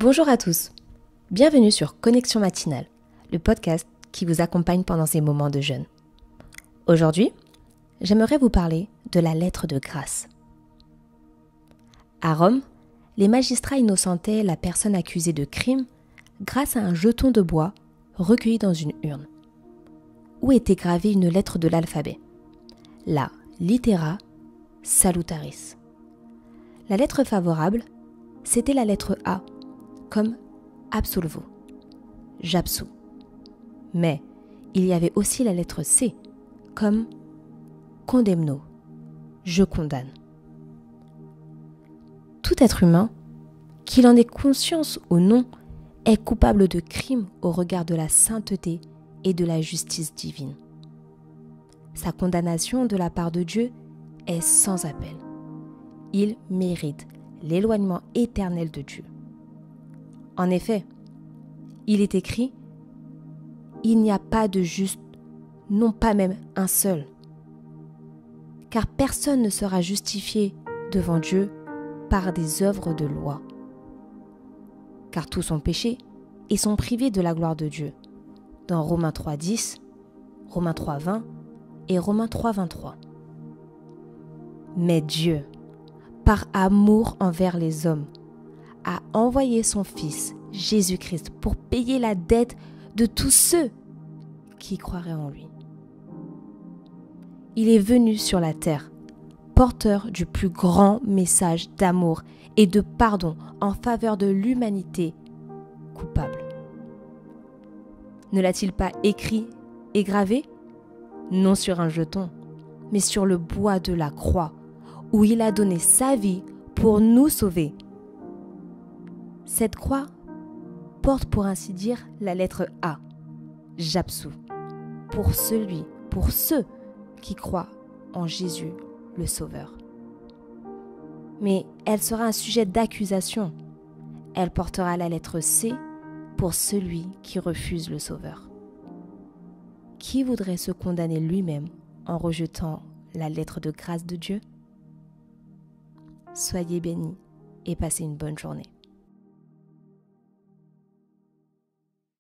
Bonjour à tous, bienvenue sur Connexion Matinale, le podcast qui vous accompagne pendant ces moments de jeûne. Aujourd'hui, j'aimerais vous parler de la lettre de grâce. À Rome, les magistrats innocentaient la personne accusée de crime grâce à un jeton de bois recueilli dans une urne, où était gravée une lettre de l'alphabet, la littera salutaris. La lettre favorable, c'était la lettre A, comme absolvo, j'absous. Mais il y avait aussi la lettre C, comme condemno, je condamne. Tout être humain, qu'il en ait conscience ou non, est coupable de crime au regard de la sainteté et de la justice divine. Sa condamnation de la part de Dieu est sans appel. Il mérite l'éloignement éternel de Dieu. En effet, il est écrit « Il n'y a pas de juste, non pas même un seul. » Car personne ne sera justifié devant Dieu par des œuvres de loi. Car tous ont péché et sont privés de la gloire de Dieu. Dans Romains 3,10, Romains 3,20 et Romains 3,23. Mais Dieu, par amour envers les hommes, a envoyé son Fils, Jésus-Christ, pour payer la dette de tous ceux qui croiraient en lui. Il est venu sur la terre, porteur du plus grand message d'amour et de pardon en faveur de l'humanité coupable. Ne l'a-t-il pas écrit et gravé? Non sur un jeton, mais sur le bois de la croix, où il a donné sa vie pour nous sauver. Cette croix porte pour ainsi dire la lettre A, j'absous, pour ceux qui croient en Jésus le Sauveur. Mais elle sera un sujet d'accusation. Elle portera la lettre C pour celui qui refuse le Sauveur. Qui voudrait se condamner lui-même en rejetant la lettre de grâce de Dieu? Soyez bénis et passez une bonne journée.